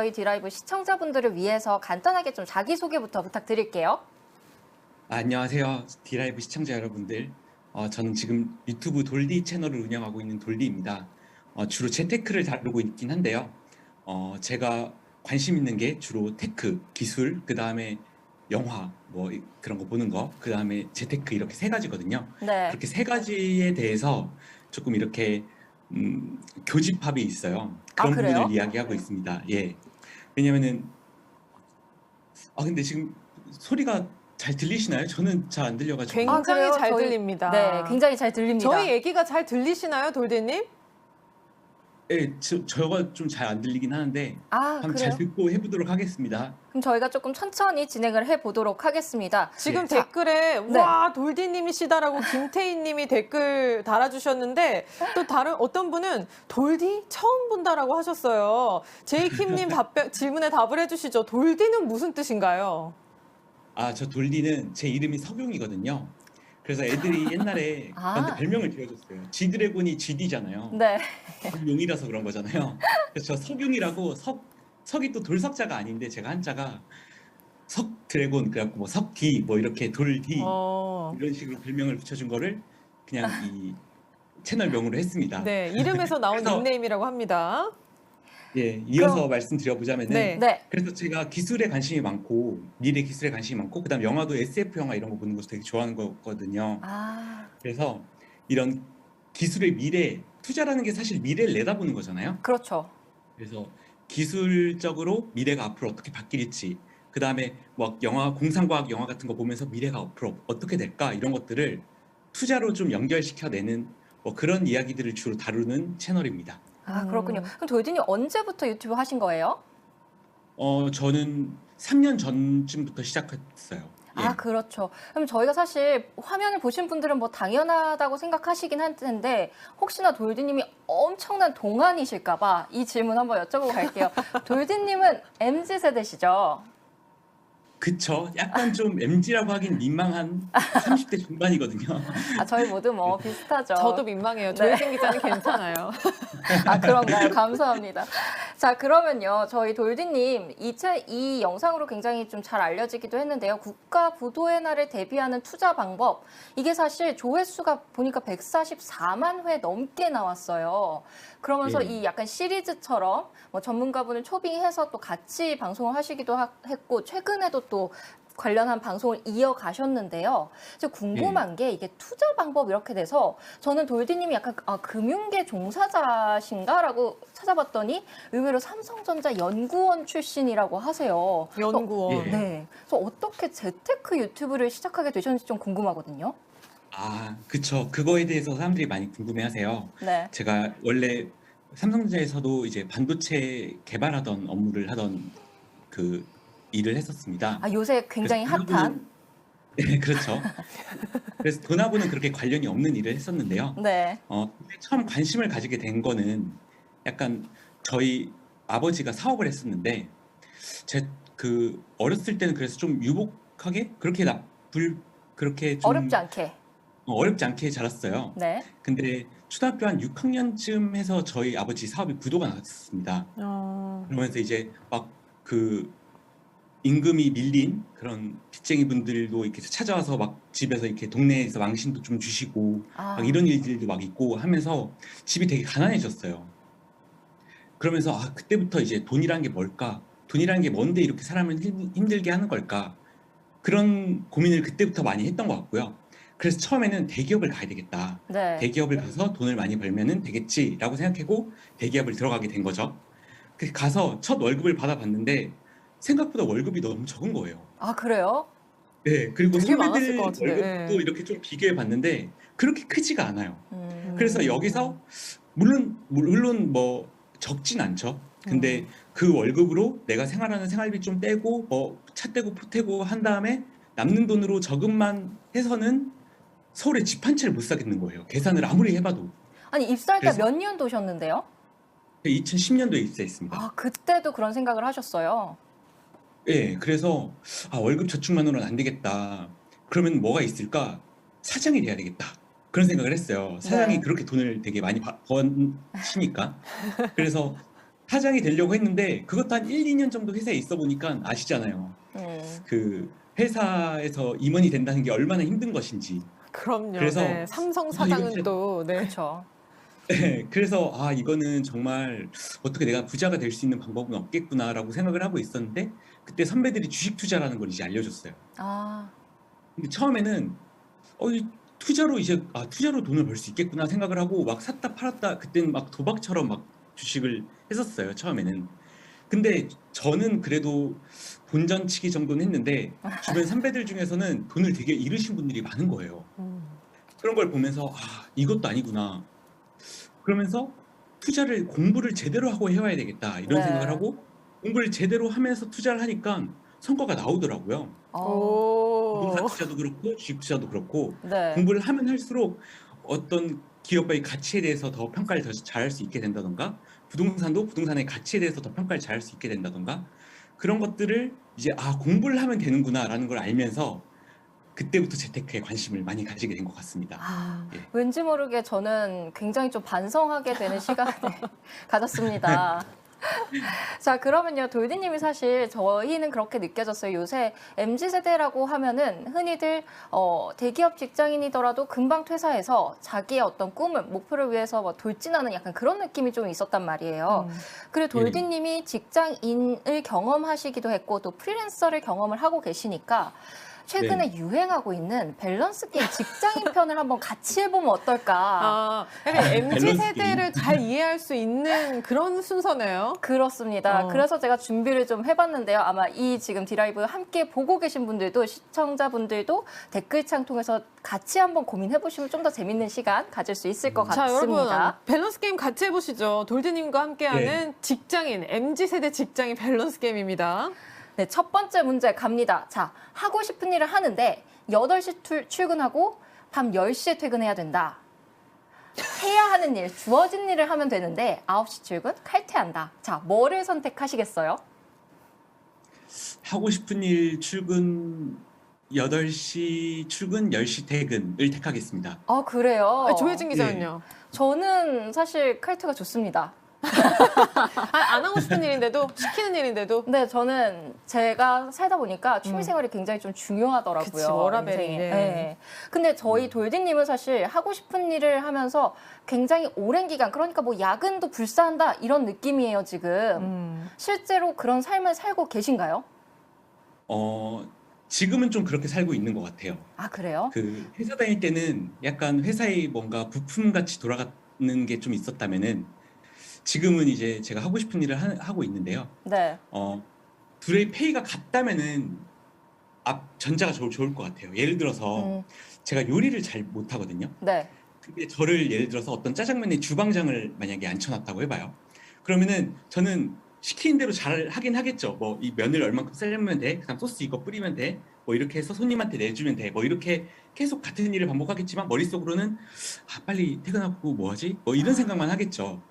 저희 디라이브 시청자분들을 위해서 간단하게 좀 자기소개부터 부탁드릴게요. 안녕하세요. 디라이브 시청자 여러분들. 저는 지금 유튜브 돌디 채널을 운영하고 있는 돌디입니다. 주로 재테크를 다루고 있긴 한데요. 제가 관심 있는 게 주로 테크, 기술, 그 다음에 영화, 뭐 그런 거 보는 거, 그 다음에 재테크 이렇게 세 가지거든요. 네. 그렇게 세 가지에 대해서 조금 이렇게 교집합이 있어요. 아, 그런 부분을 그래요? 이야기하고 있습니다. 예. 왜냐면은 근데 지금 소리가 잘 들리시나요? 저는 잘 안 들려가지고. 굉장히 그래요? 잘 저희- 들립니다. 네, 굉장히 잘 들립니다. 저희 얘기가 잘 들리시나요, 돌대님? 네, 저가 좀 잘 안 들리긴 하는데 아, 한번 잘 그래요? 듣고 해보도록 하겠습니다. 그럼 저희가 조금 천천히 진행을 해보도록 하겠습니다. 지금 네. 댓글에 네. 와 돌디님이시다라고 김태희님이 댓글 달아주셨는데 또 다른 어떤 분은 돌디 처음 본다라고 하셨어요. 제이킴님 질문에 답을 해주시죠. 돌디는 무슨 뜻인가요? 저 돌디는 제 이름이 석용이거든요. 그래서 애들이 옛날에 아. 저한테 별명을 지어줬어요. 지드래곤이 GD잖아요. 네. 용이라서 그런 거잖아요. 그래서 저 석용이라고 석이 또 돌석자가 아닌데 제가 한자가 석 드래곤 그래갖고 뭐 석디 뭐 이렇게 돌디 이런 식으로 별명을 붙여준 거를 그냥 이 채널명으로 했습니다. 네, 이름에서 나온 그래서- 닉네임이라고 합니다. 예, 이어서 그럼- 말씀드려보자면은 네. 네. 그래서 제가 기술에 관심이 많고 미래 기술에 관심이 많고 그다음 영화도 SF 영화 이런 거 보는 것도 되게 좋아하는 거거든요. 아, 그래서 이런 기술의 미래 투자라는 게 사실 미래를 내다보는 거잖아요. 그렇죠. 그래서 기술적으로 미래가 앞으로 어떻게 바뀔지 그다음에 뭐 영화 공상과학 영화 같은 거 보면서 미래가 앞으로 어떻게 될까 이런 것들을 투자로 좀 연결시켜내는 뭐 그런 이야기들을 주로 다루는 채널입니다. 아, 그렇군요. 그럼 돌디님 언제부터 유튜브 하신 거예요? 저는 3년 전쯤부터 시작했어요. 예. 아, 그렇죠. 그럼 저희가 사실 화면을 보신 분들은 뭐 당연하다고 생각하시긴 할 텐데 혹시나 돌디님이 엄청난 동안이실까봐 이 질문 한번 여쭤보고 갈게요. 돌디님은 MZ세대시죠? 그쵸. 약간 좀 MZ라고 하긴 민망한 30대 중반이거든요. 아, 저희 모두 뭐 비슷하죠. 저도 민망해요. 네. 조혜생 기자는 괜찮아요. 아, 그런가요? 감사합니다. 자, 그러면요. 저희 돌디님, 이 영상으로 굉장히 좀 잘 알려지기도 했는데요. 국가 부도의 날을 대비하는 투자 방법. 이게 사실 조회수가 보니까 144만 회 넘게 나왔어요. 그러면서 예. 이 약간 시리즈처럼 뭐 전문가분을 초빙해서 또 같이 방송을 하시기도 했고, 최근에도 또 관련한 방송을 이어가셨는데요. 이제 궁금한 게 이게 투자 방법 이렇게 돼서 저는 돌디님이 약간 금융계 종사자신가라고 찾아봤더니 의외로 삼성전자 연구원 출신이라고 하세요. 연구원. 예. 네. 그래서 어떻게 재테크 유튜브를 시작하게 되셨는지 좀 궁금하거든요. 그쵸. 그거에 대해서 사람들이 많이 궁금해하세요. 네. 제가 원래 삼성전자에서도 이제 반도체 개발하던 업무를 하던 그 일을 했었습니다. 아, 요새 굉장히 그래서 핫한. 네, 그렇죠. 그래서 돈하고는 그렇게 관련이 없는 일을 했었는데요. 네. 처음 관심을 가지게 된 거는 약간 저희 아버지가 사업을 했었는데 제 그 어렸을 때는 그래서 좀 유복하게 그렇게 좀 어렵지 않게. 어렵지 않게 자랐어요. 네. 근데 초등학교 한 6학년쯤 해서 저희 아버지 사업이 부도가 났었습니다. 그러면서 이제 막 그 임금이 밀린 그런 빚쟁이 분들도 이렇게 찾아와서 막 집에서 이렇게 동네에서 망신도 좀 주시고 아, 막 이런 일들도 막 있고 하면서 집이 되게 가난해졌어요. 그러면서 그때부터 이제 돈이란 게 뭘까? 돈이란 게 뭔데 이렇게 사람을 힘들게 하는 걸까? 그런 고민을 그때부터 많이 했던 것 같고요. 그래서 처음에는 대기업을 가야 되겠다. 네. 대기업을 가서 돈을 많이 벌면은 되겠지라고 생각하고 대기업을 들어가게 된 거죠. 그래서 가서 첫 월급을 받아봤는데 생각보다 월급이 너무 적은 거예요. 아, 그래요? 네, 그리고 되게 많았을 선배들 것 같은데, 월급도 네. 이렇게 좀 비교해 봤는데 그렇게 크지가 않아요. 그래서 여기서 물론 뭐 적진 않죠. 근데 그 월급으로 내가 생활하는 생활비 좀 떼고 뭐 차 떼고 포 떼고 한 다음에 남는 돈으로 저금만 해서는 서울에 집 한 채를 못 사겠는 거예요. 계산을 아무리 해봐도. 아니, 입사할 때 그래서- 몇 년도셨는데요? 2010년도에 입사했습니다. 아, 그때도 그런 생각을 하셨어요. 예, 그래서 월급 저축만으로는 안 되겠다. 그러면 뭐가 있을까? 사장이 돼야 되겠다. 그런 생각을 했어요. 사장이 네. 그렇게 돈을 되게 많이 버시니까. 그래서 사장이 되려고 했는데 그것도 한 1, 2년 정도 회사에 있어 보니까 아시잖아요. 그 회사에서 임원이 된다는 게 얼마나 힘든 것인지. 그럼요. 그래서 네, 삼성 이거 사장은 진짜- 또 네. 그렇죠. 네, 그래서 이거는 정말 어떻게 내가 부자가 될 수 있는 방법은 없겠구나라고 생각을 하고 있었는데 그때 선배들이 주식 투자라는 걸 이제 알려줬어요. 아, 근데 처음에는 이 투자로 이제 투자로 돈을 벌 수 있겠구나 생각을 하고 막 샀다 팔았다 그때는 막 도박처럼 막 주식을 했었어요 처음에는. 근데 저는 그래도 본전치기 정도는 했는데 주변 선배들 중에서는 돈을 되게 잃으신 분들이 많은 거예요. 그런 걸 보면서 이것도 아니구나. 그러면서 투자를 공부를 제대로 하고 해와야 되겠다 이런 네. 생각을 하고 공부를 제대로 하면서 투자를 하니까 성과가 나오더라고요. 부동산 오. 투자도 그렇고 주식 투자도 그렇고 네. 공부를 하면 할수록 어떤 기업의 가치에 대해서 더 평가를 더 잘할 수 있게 된다던가 부동산도 부동산의 가치에 대해서 더 평가를 잘할 수 있게 된다던가 그런 것들을 이제 공부를 하면 되는구나라는 걸 알면서 그때부터 재테크에 관심을 많이 가지게 된 것 같습니다. 예. 왠지 모르게 저는 굉장히 좀 반성하게 되는 시간을 가졌습니다. 자, 그러면요, 돌디님이 사실 저희는 그렇게 느껴졌어요. 요새 MZ세대라고 하면은 흔히들 대기업 직장인이더라도 금방 퇴사해서 자기의 어떤 꿈을, 목표를 위해서 뭐 돌진하는 약간 그런 느낌이 좀 있었단 말이에요. 그리고 돌디님이 직장인을 경험하시기도 했고 또 프리랜서를 경험을 하고 계시니까 최근에 유행하고 있는 밸런스 게임 직장인 편을 한번 같이 해보면 어떨까? 약간 밸런스 MZ 세대를 잘 이해할 수 있는 그런 순서네요. 그렇습니다. 그래서 제가 준비를 좀 해봤는데요. 아마 이 지금 디라이브 함께 보고 계신 분들도 시청자분들도 댓글창 통해서 같이 한번 고민해보시면 좀 더 재밌는 시간 가질 수 있을 것 자, 여러분 같습니다. 밸런스 게임 같이 해보시죠. 돌드님과 함께하는 직장인 MZ 세대 직장인 밸런스 게임입니다. 네, 첫 번째 문제 갑니다. 자, 하고 싶은 일을 하는데 8시 출근하고 밤 10시에 퇴근해야 된다. 해야 하는 일, 주어진 일을 하면 되는데 9시 출근, 칼퇴한다. 자, 뭐를 선택하시겠어요? 하고 싶은 일 출근 8시 출근 10시 퇴근을 택하겠습니다. 아, 그래요? 조혜진 기자는요? 저는 사실 칼퇴가 좋습니다. 안 하고 싶은 일인데도 시키는 일인데도 근데 저는 제가 살다 보니까 취미생활이 굉장히 좀 중요하더라고요. 그치, 워라밸이. 인생에. 네. 네. 근데 저희 돌디님은 사실 하고 싶은 일을 하면서 굉장히 오랜 기간, 그러니까 뭐 야근도 불사한다 이런 느낌이에요, 지금. 실제로 그런 삶을 살고 계신가요? 지금은 좀 그렇게 살고 있는 것 같아요. 아, 그래요? 그 회사 다닐 때는 약간 회사에 뭔가 부품같이 돌아가는 게 좀 있었다면은 지금은 이제 제가 하고 싶은 일을 하고 있는데요. 네. 둘의 페이가 같다면은 전자가 좋을 것 같아요. 예를 들어서 제가 요리를 잘 못하거든요. 네. 근데 저를 예를 들어서 어떤 짜장면의 주방장을 만약에 앉혀놨다고 해봐요. 그러면은 저는 시키는 대로 잘 하긴 하겠죠. 뭐 이 면을 얼만큼 썰면 돼. 그다음 소스 이거 뿌리면 돼. 뭐 이렇게 해서 손님한테 내주면 돼. 뭐 이렇게 계속 같은 일을 반복하겠지만 머릿속으로는 빨리 퇴근하고 뭐 하지? 뭐 이런 생각만 하겠죠.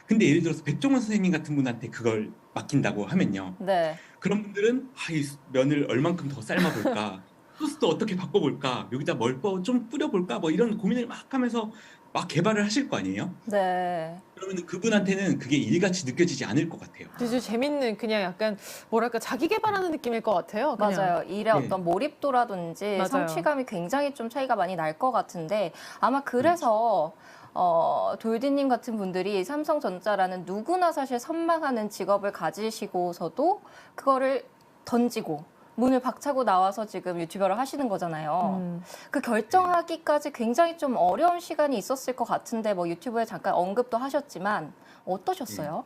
근데 예를 들어서 백종원 선생님 같은 분한테 그걸 맡긴다고 하면요. 네. 그런 분들은 이 면을 얼만큼 더 삶아볼까? 소스도 어떻게 바꿔볼까? 여기다 뭘 좀 뿌려볼까? 뭐 이런 고민을 막 하면서 막 개발을 하실 거 아니에요? 네. 그러면 그분한테는 그게 일같이 느껴지지 않을 것 같아요. 아주 재밌는 그냥 약간 뭐랄까 자기 개발하는 느낌일 것 같아요. 그냥. 맞아요. 일의 어떤 몰입도라든지 맞아요. 성취감이 굉장히 좀 차이가 많이 날 것 같은데 아마 그래서 돌디님 같은 분들이 삼성전자라는 누구나 사실 선망하는 직업을 가지시고서도 그거를 던지고 문을 박차고 나와서 지금 유튜버를 하시는 거잖아요. 그 결정하기까지 굉장히 좀 어려운 시간이 있었을 것 같은데 뭐 유튜브에 잠깐 언급도 하셨지만 어떠셨어요?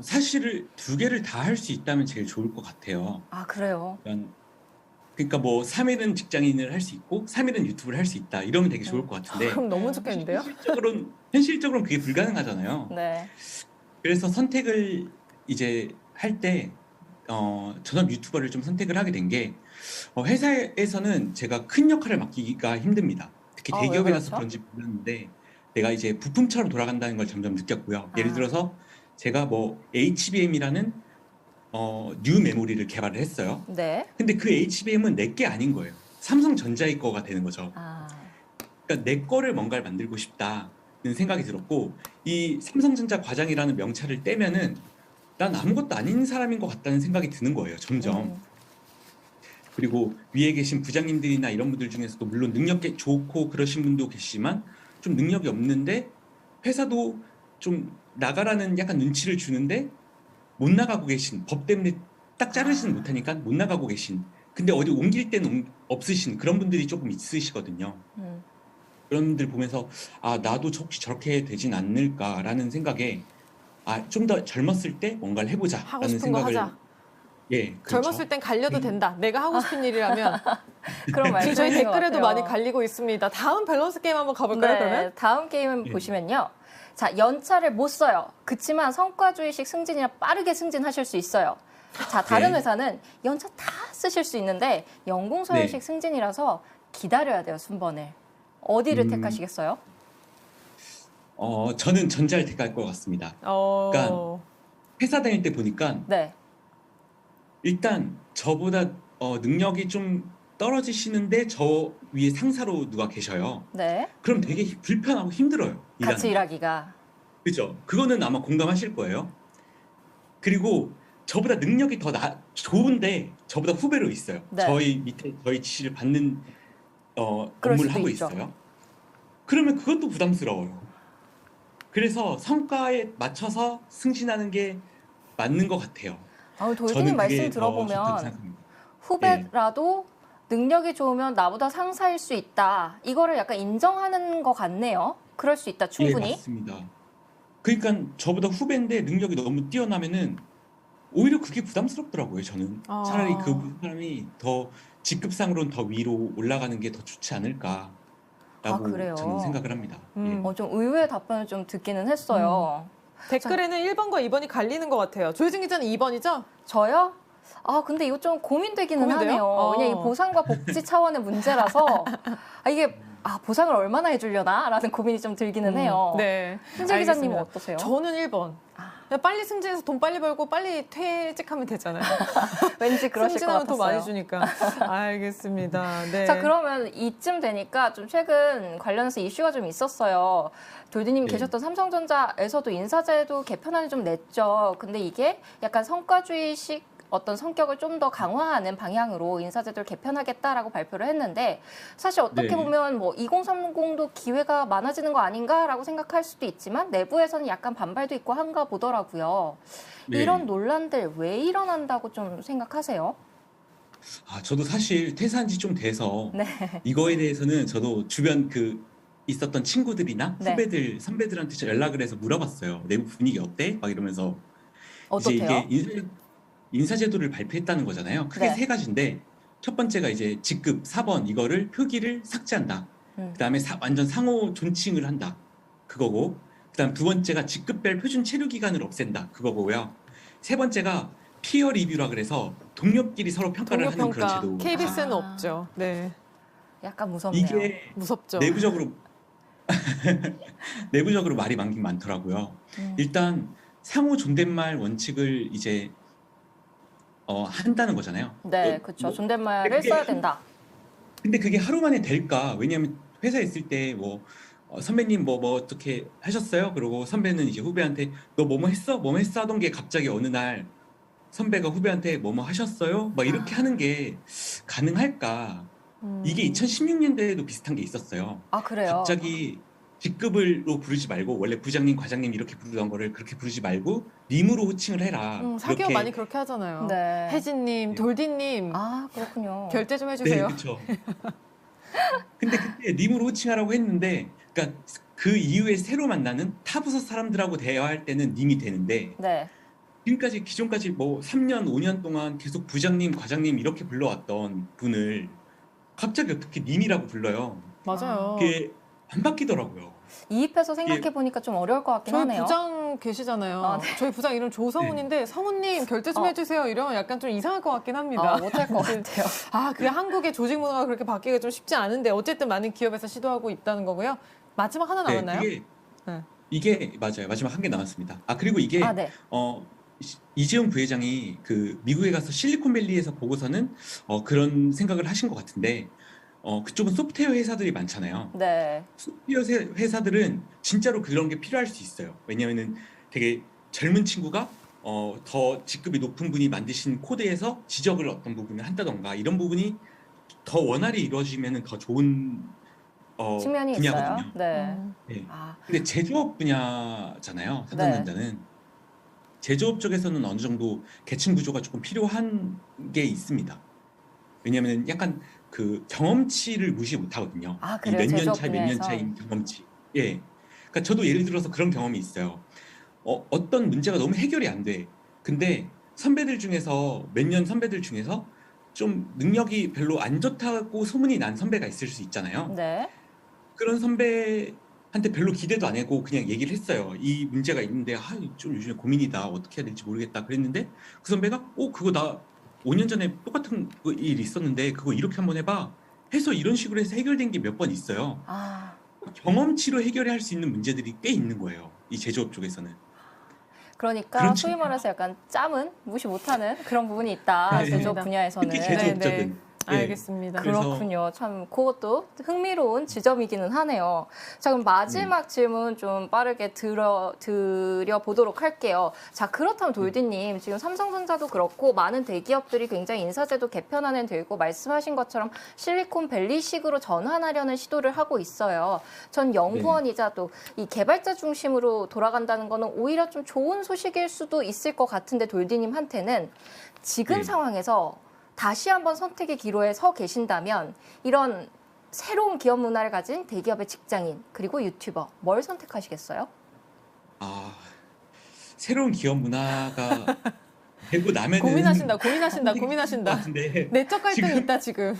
사실 두 개를 다 할 수 있다면 제일 좋을 것 같아요. 아, 그래요? 그러니까 뭐 3일은 직장인을 할 수 있고 3일은 유튜브를 할 수 있다. 이러면 되게 좋을 것 같은데 그럼 너무 좋겠는데요? 현실적으로는 그게 불가능하잖아요. 네. 그래서 선택을 이제 할 때 전업 유튜버를 좀 선택을 하게 된 게 회사에서는 제가 큰 역할을 맡기기가 힘듭니다. 특히 왜 대기업이라서 그렇죠? 그런지 몰랐는데 내가 이제 부품처럼 돌아간다는 걸 점점 느꼈고요. 예를 들어서 제가 뭐 HBM이라는 뉴 메모리를 개발을 했어요. 네. 근데 그 HBM은 내 게 아닌 거예요. 삼성전자의 거가 되는 거죠. 아, 그러니까 내 거를 뭔가를 만들고 싶다. 생각이 들었고 이 삼성전자 과장이라는 명찰을 떼면은 난 아무것도 아닌 사람인 것 같다는 생각이 드는 거예요. 점점. 그리고 위에 계신 부장님들이나 이런 분들 중에서도 물론 능력이 좋고 그러신 분도 계시지만 좀 능력이 없는데 회사도 좀 나가라는 약간 눈치를 주는데 못 나가고 계신 법 때문에 딱 자르지는 못하니까 못 나가고 계신 근데 어디 옮길 때는 없으신 그런 분들이 조금 있으시거든요. 그런 분들 보면서 아 나도 혹시 저렇게 되진 않을까라는 생각에 아 좀 더 젊었을 때 뭔가를 하고 해보자라는 싶은 거 생각을 하자. 예 그렇죠. 젊었을 땐 갈려도 된다. 내가 하고 싶은 일이라면. 그런 지금 말씀이신 저희 것 댓글에도 같아요. 많이 갈리고 있습니다. 다음 밸런스 게임 한번 가볼까요, 그러면? 다음 게임 예. 보시면요. 자, 연차를 못 써요. 그치만 성과주의식 승진이라 빠르게 승진하실 수 있어요. 자, 다른 네. 회사는 연차 다 쓰실 수 있는데 연공서열식 네. 승진이라서 기다려야 돼요, 순번을. 어디를 택하시겠어요? 저는 전자를 택할 것 같습니다. 그러니까 회사 다닐 때 보니까 네. 일단 저보다 능력이 좀 떨어지시는데 저 위에 상사로 누가 계셔요. 네. 그럼 되게 불편하고 힘들어요. 같이 일하는 게. 일하기가. 그죠? 그거는 아마 공감하실 거예요. 그리고 저보다 능력이 더 좋은데 저보다 후배로 있어요. 네. 저희 밑에 저희 지시를 받는 그럴 업무를 수도 하고 있죠. 있어요. 그러면 그것도 부담스러워요. 그래서 성과에 맞춰서 승진하는 게 맞는 것 같아요. 돌디님 저는 말씀 그게 더 좋다고 들어보면 생각합니다. 후배라도 능력이 좋으면 나보다 상사일 수 있다. 이거를 약간 인정하는 것 같네요. 그럴 수 있다, 예, 충분히. 맞습니다. 그러니까 저보다 후배인데 능력이 너무 뛰어나면은 오히려 그게 부담스럽더라고요. 저는 아. 차라리 그 사람이 더 직급상으로는 더 위로 올라가는 게 더 좋지 않을까라고 그래요? 저는 생각을 합니다. 예. 좀 의외의 답변을 좀 듣기는 했어요. 댓글에는 1번과 2번이 갈리는 것 같아요. 조혜진 기자는 2번이죠? 저요? 근데 이거 좀 고민되기는 고민돼요? 하네요. 왜냐면 이 보상과 복지 차원의 문제라서 이게 보상을 얼마나 해주려나? 라는 고민이 좀 들기는 해요. 네. 신재 기자님은 알겠습니다. 어떠세요? 저는 1번. 그냥 빨리 승진해서 돈 빨리 벌고 빨리 퇴직하면 되잖아요. 왠지 그러실 것 승진하면 더 많이 같았어요. 주니까. 알겠습니다. 네. 자, 그러면 이쯤 되니까 좀 최근 관련해서 이슈가 좀 있었어요. 돌디님 네. 계셨던 삼성전자에서도 인사제도 개편안을 좀 냈죠. 근데 이게 약간 성과주의식 어떤 성격을 좀 더 강화하는 방향으로 인사제도를 개편하겠다라고 발표를 했는데 사실 어떻게 네. 보면 뭐 2030도 기회가 많아지는 거 아닌가라고 생각할 수도 있지만 내부에서는 약간 반발도 있고 한가 보더라고요. 네. 이런 논란들 왜 일어난다고 좀 생각하세요? 저도 사실 퇴사한 지 좀 돼서 네. 이거에 대해서는 저도 주변 있었던 친구들이나 네. 후배들, 선배들한테 연락을 해서 물어봤어요. 내부 분위기 어때? 막 이러면서 이제 어떻게요? 이게 인사제도를 발표했다는 거잖아요. 크게 네. 세 가지인데 첫 번째가 이제 직급 4번 이거를 표기를 삭제한다. 그다음에 완전 상호 존칭을 한다. 그거고 그다음 두 번째가 직급별 표준 체류 기간을 없앤다. 그거고요. 세 번째가 피어 리뷰라 그래서 동료끼리 서로 평가를 동료 하는 그런 평가. 제도. KBS는 아. 없죠. 네. 약간 무섭네요. 이게 무섭죠. 내부적으로 내부적으로 말이 많긴 많더라고요. 일단 상호 존댓말 원칙을 이제 한다는 거잖아요. 네, 그렇죠. 존댓말을 그게 써야 된다. 근데 그게 하루 만에 될까? 왜냐하면 회사에 있을 때 뭐 선배님 뭐 어떻게 하셨어요? 그러고 선배는 이제 후배한테 너 뭐뭐 했어? 뭐뭐 했어? 하던 게 갑자기 어느 날 선배가 후배한테 뭐뭐 하셨어요? 막 이렇게 하는 게 가능할까? 이게 2016년대에도 비슷한 게 있었어요. 그래요? 갑자기 직급으로 부르지 말고 원래 부장님, 과장님 이렇게 부르던 거를 그렇게 부르지 말고 님으로 호칭을 해라. 사기업 많이 그렇게 하잖아요. 네. 혜진님, 네. 돌디님 그렇군요. 결제 좀 네, 해주세요. 그렇죠. 근데 그때 님으로 호칭하라고 했는데, 그러니까 그 이후에 새로 만나는 타부서 사람들하고 대화할 때는 님이 되는데, 네. 지금까지 기존까지 뭐 3년, 5년 동안 계속 부장님, 과장님 이렇게 불러왔던 분을 갑자기 어떻게 님이라고 불러요? 맞아요. 그게 안 바뀌더라고요. 이입해서 생각해 보니까 좀 어려울 것 같긴 저희 하네요. 부장 계시잖아요. 네. 저희 부장 이름 조성훈인데 성훈님 결제 좀 해주세요. 이러면 약간 좀 이상할 것 같긴 합니다. 못할 것 같아요. 그게 한국의 조직 문화가 그렇게 바뀌기가 좀 쉽지 않은데 어쨌든 많은 기업에서 시도하고 있다는 거고요. 마지막 하나 남았나요? 네. 이게 맞아요. 마지막 한 개 남았습니다. 그리고 이게 네. 이재용 부회장이 그 미국에 가서 실리콘밸리에서 보고서는 그런 생각을 하신 것 같은데 그쪽은 소프트웨어 회사들이 많잖아요. 네. 소프트웨어 회사들은 진짜로 그런 게 필요할 수 있어요. 왜냐하면은 되게 젊은 친구가 더 직급이 높은 분이 만드신 코드에서 지적을 어떤 부분을 한다던가 이런 부분이 더 원활히 이루어지면은 더 좋은 측면이 분야거든요. 있어요. 네. 네. 아, 근데 제조업 분야잖아요. 상상전자는 제조업 쪽에서는 어느 정도 계층 구조가 조금 필요한 게 있습니다. 왜냐하면 약간 그 경험치를 무시 못 하거든요. 아, 이 그래요? 몇 년 제조업 차, 몇 년 분야에서? 차인 경험치. 예. 그러니까 저도 예를 들어서 그런 경험이 있어요. 어떤 문제가 너무 해결이 안 돼. 근데 선배들 중에서 몇 년 선배들 중에서 좀 능력이 별로 안 좋다고 소문이 난 선배가 있을 수 있잖아요. 네. 그런 선배한테 별로 기대도 안 하고 그냥 얘기를 했어요. 이 문제가 있는데 좀 요즘에 고민이다. 어떻게 해야 될지 모르겠다. 그랬는데 그 선배가 그거 나 5년 전에 똑같은 일 있었는데 그거 이렇게 한번 해봐. 해서 이런 식으로 해서 해결된 게 몇 번 있어요. 아, 경험치로 해결할 수 있는 문제들이 꽤 있는 거예요. 이 제조업 쪽에서는. 그러니까 그런 소위 측면. 말해서 약간 짬은 무시 못하는 그런 부분이 있다. 네. 제조업 특히 분야에서는. 특히 네, 제조업 네. 쪽은. 예. 알겠습니다. 그래서- 그렇군요. 참 그것도 흥미로운 지점이기는 하네요. 자, 그럼 마지막 질문 좀 빠르게 드려보도록 할게요. 자, 그렇다면 돌디님, 지금 삼성전자도 그렇고 많은 대기업들이 굉장히 인사제도 개편안을 들고 말씀하신 것처럼 실리콘밸리식으로 전환하려는 시도를 하고 있어요. 전 연구원이자 또 이 개발자 중심으로 돌아간다는 거는 오히려 좀 좋은 소식일 수도 있을 것 같은데 돌디님한테는 지금 네. 상황에서 다시 한번 선택의 기로에 서 계신다면 이런 새로운 기업 문화를 가진 대기업의 직장인 그리고 유튜버 뭘 선택하시겠어요? 새로운 기업 문화가 되고 나면은 고민하신다. 것 같은데 내적 갈등이 지금- 있다 지금.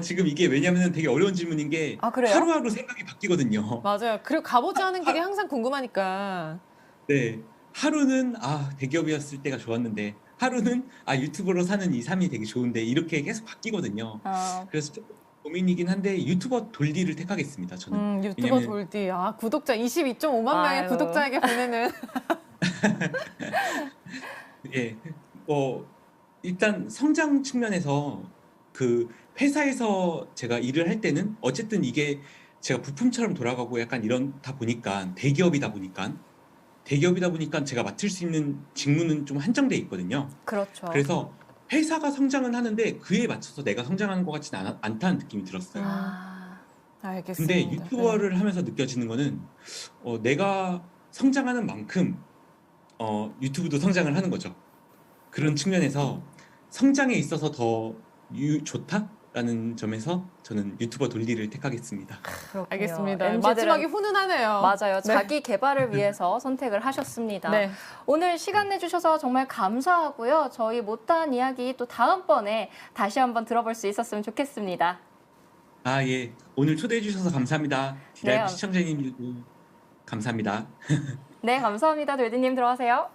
지금 이게 왜냐면은 되게 어려운 질문인 게 아, 그래요? 하루하루 생각이 바뀌거든요. 맞아요. 그리고 가보지 않은 길이 항상 궁금하니까. 네. 하루는 대기업이었을 때가 좋았는데 하루는 유튜버로 사는 이 삶이 되게 좋은데 이렇게 계속 바뀌거든요. 그래서 조금 고민이긴 한데 유튜버 돌디를 택하겠습니다. 저는. 유튜버 왜냐면- 돌디. 구독자 22.5만 명의 아유. 구독자에게 보내는. 예. 일단 성장 측면에서 그 회사에서 제가 일을 할 때는 어쨌든 이게 제가 부품처럼 돌아가고 약간 이런다 보니까 대기업이다 보니까 제가 맡을 수 있는 직무는 좀 한정돼 있거든요. 그렇죠. 그래서 회사가 성장은 하는데 그에 맞춰서 내가 성장하는 것 같지는 않다는 느낌이 들었어요. 알겠습니다. 근데 유튜버를 하면서 느껴지는 거는 내가 성장하는 만큼 유튜브도 성장을 하는 거죠. 그런 측면에서 성장에 있어서 더 좋다라는 점에서 저는 유튜버 돌리를 택하겠습니다. 그렇군요. 알겠습니다. MZ들은 마지막이 훈훈하네요. 맞아요. 네. 자기 개발을 위해서 선택을 하셨습니다. 네. 오늘 시간 내주셔서 정말 감사하고요. 저희 못다한 이야기 또 다음번에 다시 한번 들어볼 수 있었으면 좋겠습니다. 예. 오늘 초대해 주셔서 감사합니다. 디라이브 네. 시청자님들도 감사합니다. 네, 감사합니다. 돌디님 들어가세요.